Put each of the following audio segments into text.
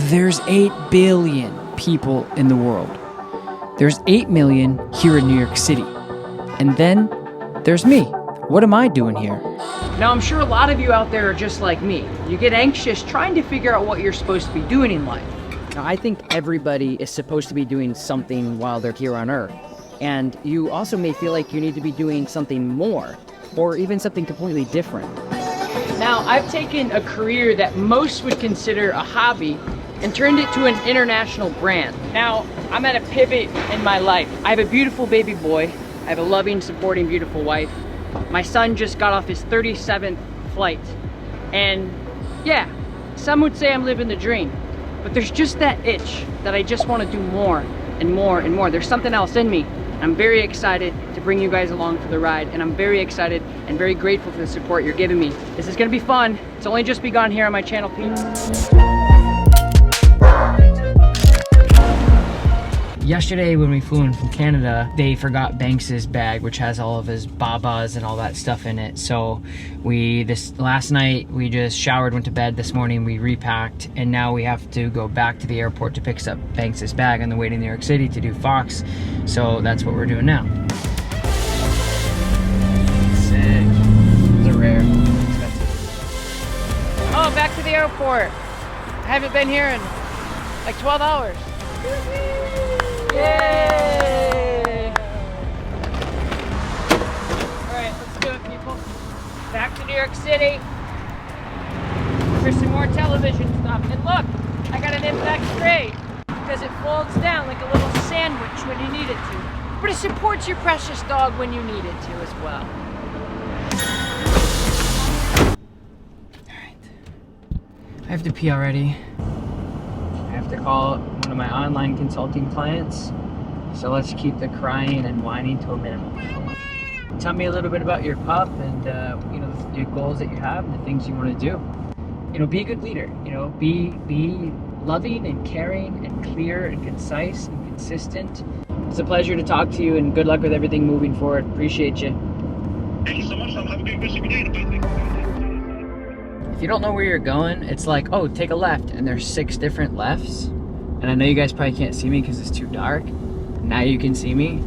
There's 8 billion people in the world. There's 8 million here in New York City. And then there's me. What am I doing here? Now, I'm sure a lot of you out there are just like me. You get anxious trying to figure out what you're supposed to be doing in life. Now, I think everybody is supposed to be doing something while they're here on Earth. And you also may feel like you need to be doing something more, or even something completely different. Now, I've taken a career that most would consider a hobby and turned it to an international brand. Now, I'm at a pivot in my life. I have a beautiful baby boy. I have a loving, supporting, beautiful wife. My son just got off his 37th flight. And yeah, some would say I'm living the dream, but there's just that itch that I just want to do more and more and more. There's something else in me. I'm very excited to bring you guys along for the ride, and I'm very excited and very grateful for the support you're giving me. This is gonna be fun. It's only just begun here on my channel, peeps. Yesterday when we flew in from Canada, they forgot Banks's bag, which has all of his babas and all that stuff in it. So last night we just showered, went to bed. This morning we repacked, and now we have to go back to the airport to pick up Banks's bag on the way to New York City to do Fox. So that's what we're doing now. Sick. Those are rare. Oh, back to the airport. I haven't been here in like 12 hours. Yay! Alright, let's do it, people. Back to New York City for some more television stuff. And look, I got an impact tray because it folds down like a little sandwich when you need it to. But it supports your precious dog when you need it to as well. Alright. I have to pee already. I have to call one of my online consulting clients, so let's keep the crying and whining to a minimum. Tell me a little bit about your pup and you know, the goals that you have and the things you want to do. You know, be a good leader. You know, be loving and caring and clear and concise and consistent. It's a pleasure to talk to you, and good luck with everything moving forward. Appreciate you. Thank you so much. Have a good rest of your day. If you don't know where you're going, it's like, oh, take a left, and there's 6 different lefts. And I know you guys probably can't see me because it's too dark. Now you can see me.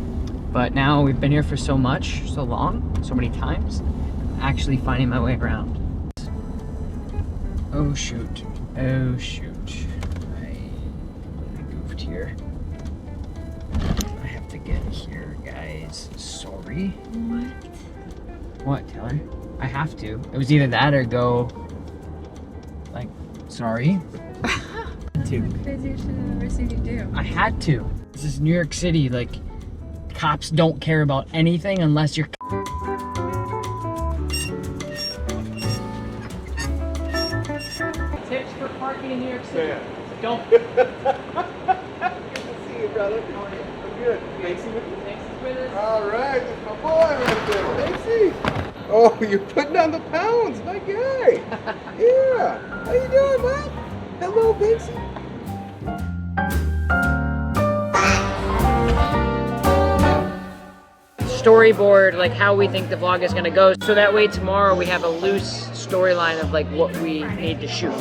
But now we've been here for so long, so many times, I'm actually finding my way around. Oh shoot. Oh shoot. I goofed here. I have to get here, guys. Sorry. What, Taylor? I have to. It was either that or go, like, sorry. Crazy, you should have never seen you do. I had to. This is New York City. Like, cops don't care about anything unless you're. Tips for parking in New York City. Yeah. Don't. Good to see you, brother. How are you? I'm good. Banksy with you? Thanks for this. All right, that's my boy right there, Banksy. Oh, you're putting on the pounds, my guy. Yeah. How you doing, man? Hello, Banksy. Storyboard like how we think the vlog is gonna go, so that way tomorrow we have a loose storyline of like what we need to shoot.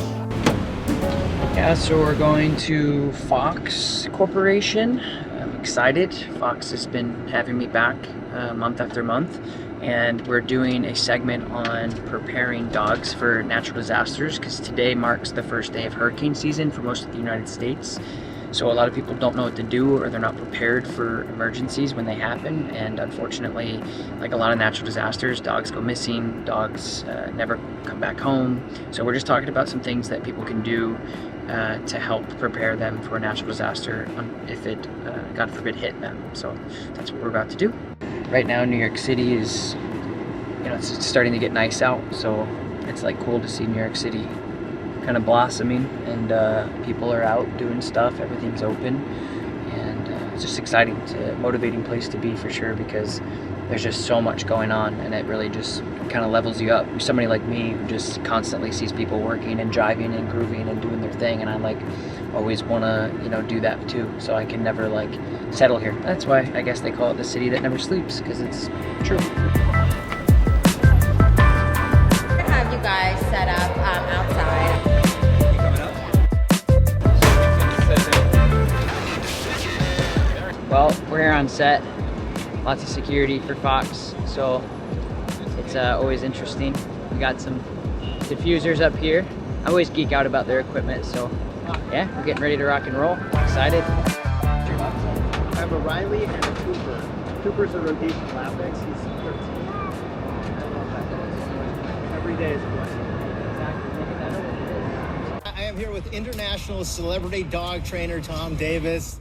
Yeah, so we're going to Fox Corporation. I'm excited. Fox has been having me back month after month, and we're doing a segment on preparing dogs for natural disasters, because today marks the first day of hurricane season for most of the United States. So a lot of people don't know what to do, or they're not prepared for emergencies when they happen. And unfortunately, like a lot of natural disasters, dogs go missing, dogs never come back home. So we're just talking about some things that people can do to help prepare them for a natural disaster if it, God forbid, hit them. So that's what we're about to do. Right now, New York City is, you know, it's starting to get nice out. So it's like cool to see New York City kind of blossoming, and people are out doing stuff, everything's open, and it's just exciting. It's a motivating place to be for sure, because there's just so much going on, and it really just kind of levels you up. Somebody like me who just constantly sees people working and driving and grooving and doing their thing, and I like always want to, you know, do that too, so I can never like settle here. That's why I guess they call it the city that never sleeps, because it's true. Have you guys set up outside? Well, we're here on set. Lots of security for Fox, so it's always interesting. We got some diffusers up here. I always geek out about their equipment, so yeah, we're getting ready to rock and roll. Excited. I have a Riley and a Cooper. Cooper's a rotation Lapix. He's 13. I love that dog. Every day is a blessing. I am here with international celebrity dog trainer Tom Davis.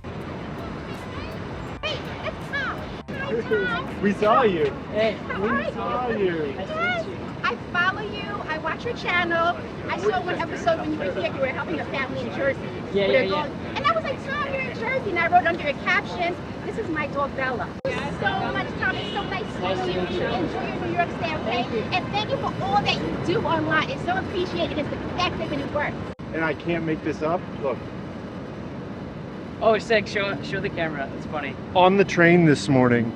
Hey, it's Tom. Hi, Tom. We saw you. Hey, We saw you. Yes, I follow you. I watch your channel. I saw one episode when you were here. You were helping a family in Jersey. Yeah, They're yeah. And I was like, Tom, you're in Jersey. And I wrote under your captions, this is my dog Bella. So much, Tom. It's so nice seeing you. Enjoy your New York stay, okay? And thank you for all that you do online. It's so appreciated. It's effective and it works. And I can't make this up. Look, Oh, sick. Show the camera. That's funny. on the train this morning.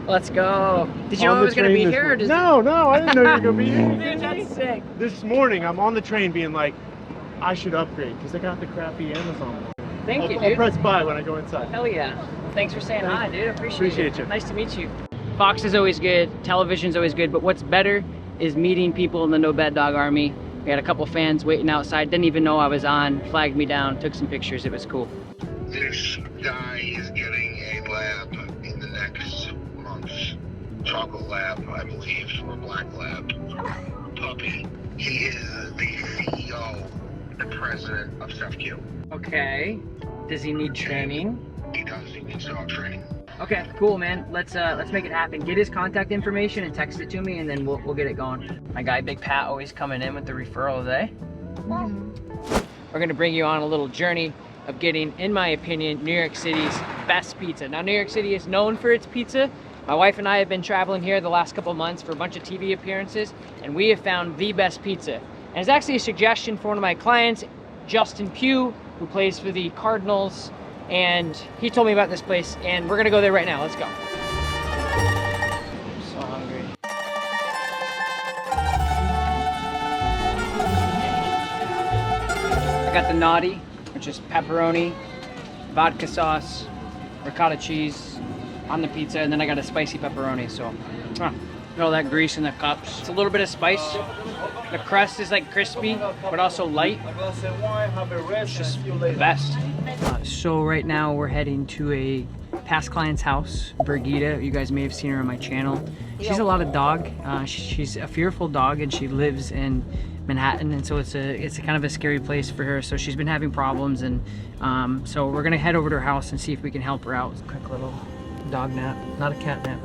Let's go. Did you know I was going to be here? Or does... No, I didn't know you were going to be here. Dude, that's sick. This morning, I'm on the train being like, I should upgrade because I got the crappy Amazon one. Thank you, I'll dude. press buy when I go inside. Hell yeah. Thanks for saying hi, dude. Appreciate you. Nice to meet you. Fox is always good. Television's always good. But what's better is meeting people in the No Bad Dog Army. We had a couple fans waiting outside. Didn't even know I was on. Flagged me down. Took some pictures. It was cool. This guy is getting a lab in the next month. Chocolate lab, I believe, or black lab. Puppy. He is the CEO and president of SFQ. Okay. Does he need training? He does. He needs dog training. Okay, cool, man. Let's make it happen. Get his contact information and text it to me, and then we'll get it going. My guy Big Pat always coming in with the referrals, eh? We're gonna bring you on a little journey of getting, in my opinion, New York City's best pizza. Now, New York City is known for its pizza. My wife and I have been traveling here the last couple months for a bunch of TV appearances, and we have found the best pizza. And it's actually a suggestion for one of my clients, Justin Pugh, who plays for the Cardinals, and he told me about this place, and we're gonna go there right now. Let's go. I'm so hungry. I got the naughty, which is pepperoni, vodka sauce, ricotta cheese on the pizza, and then I got a spicy pepperoni, so got all that grease in the cups. It's a little bit of spice. The crust is like crispy, but also light. It's just the best. So right now we're heading to a past client's house, Brigida. You guys may have seen her on my channel. She's a lot of dog. She's a fearful dog, and she lives in Manhattan, and so it's a kind of a scary place for her. So she's been having problems, and so we're gonna head over to her house and see if we can help her out. Quick little dog nap, not a cat nap.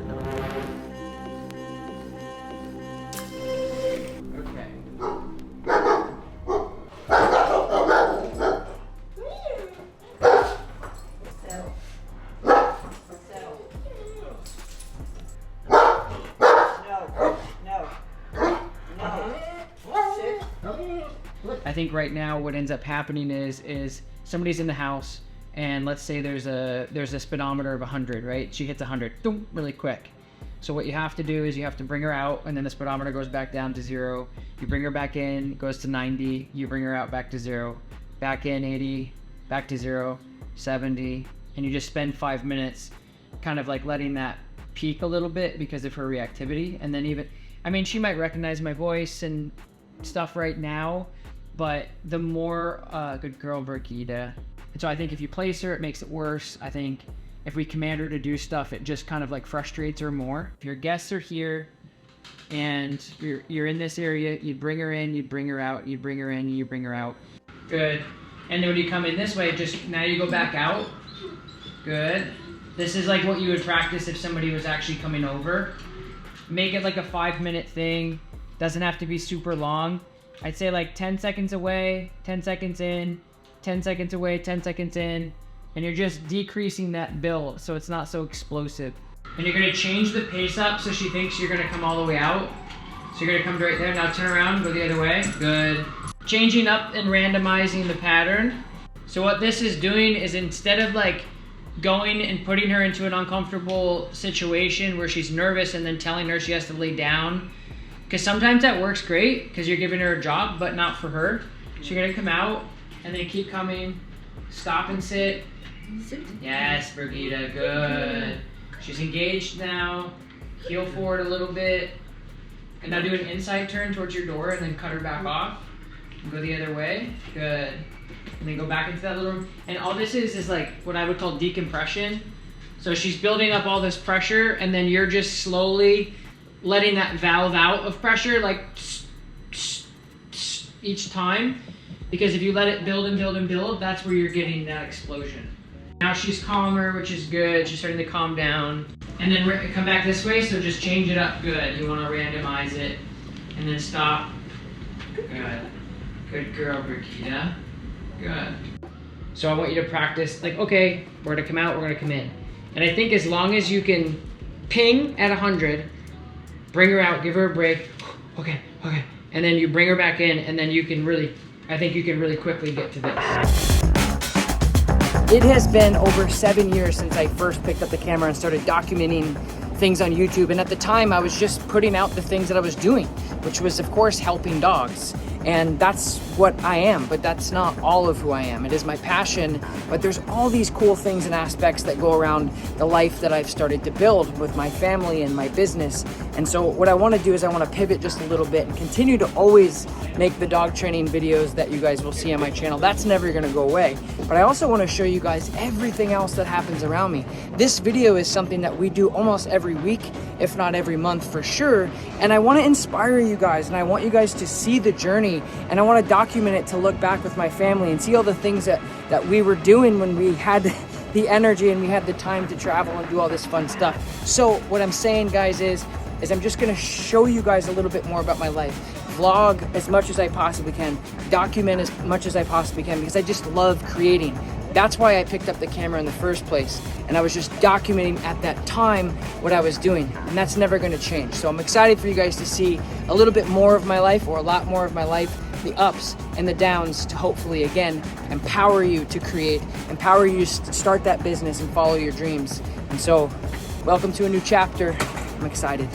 I think right now what ends up happening is somebody's in the house, and let's say there's a speedometer of 100, right? She hits 100, boom, really quick. So what you have to do is you have to bring her out, and then the speedometer goes back down to 0. You bring her back in, it goes to 90. You bring her out back to 0, back in 80, back to 0, 70, and you just spend 5 minutes kind of like letting that peak a little bit because of her reactivity. And then even, I mean, she might recognize my voice and stuff right now, but the more good girl, Brigida. And so I think if you place her, it makes it worse. I think if we command her to do stuff, it just kind of like frustrates her more. If your guests are here and you're in this area, you'd bring her in, you'd bring her out, you'd bring her in, you bring her out. Good. And then when you come in this way, just now you go back out. Good. This is like what you would practice if somebody was actually coming over. Make it like a 5-minute thing. Doesn't have to be super long. I'd say like 10 seconds away, 10 seconds in, 10 seconds away, 10 seconds in, and you're just decreasing that build so it's not so explosive. And you're gonna change the pace up so she thinks you're gonna come all the way out. So you're gonna come right there. Now turn around, go the other way. Good. Changing up and randomizing the pattern. So what this is doing is instead of like going and putting her into an uncomfortable situation where she's nervous and then telling her she has to lay down, because sometimes that works great because you're giving her a job, but not for her. So you're gonna come out and then keep coming, stop and sit, Yes, Brigitte, good. She's engaged now. Heel forward a little bit. And now do an inside turn towards your door and then cut her back off. And go the other way. Good. And then go back into that little room. And all this is like what I would call decompression. So she's building up all this pressure and then you're just slowly letting that valve out of pressure, like each time. Because if you let it build and build and build, that's where you're getting that explosion. Now she's calmer, which is good. She's starting to calm down. And then come back this way, so just change it up. Good. You want to randomize it. And then stop. Good. Good girl, Brigitte. Good. So I want you to practice, like, okay, we're going to come out, we're going to come in. And I think as long as you can ping at 100, bring her out, give her a break. Okay, okay. And then you bring her back in, and then you can really, I think you can really quickly get to this. It has been over 7 years since I first picked up the camera and started documenting things on YouTube. And at the time, I was just putting out the things that I was doing, which was, of course, helping dogs. And that's what I am, but that's not all of who I am. It is my passion, but there's all these cool things and aspects that go around the life that I've started to build with my family and my business. And so what I want to do is I want to pivot just a little bit and continue to always make the dog training videos that you guys will see on my channel. That's never going to go away. But I also want to show you guys everything else that happens around me. This video is something that we do almost every week, if not every month for sure. And I want to inspire you guys, and I want you guys to see the journey, and I want to document it to look back with my family and see all the things that we were doing when we had the energy and we had the time to travel and do all this fun stuff. So what I'm saying, guys, is I'm just going to show you guys a little bit more about my life. Vlog as much as I possibly can, document as much as I possibly can, because I just love creating. That's why I picked up the camera in the first place, and I was just documenting at that time what I was doing, and that's never going to change. So I'm excited for you guys to see a little bit more of my life, or a lot more of my life, the ups and the downs, to hopefully again empower you to create, empower you to start that business and follow your dreams. And so welcome to a new chapter. I'm excited.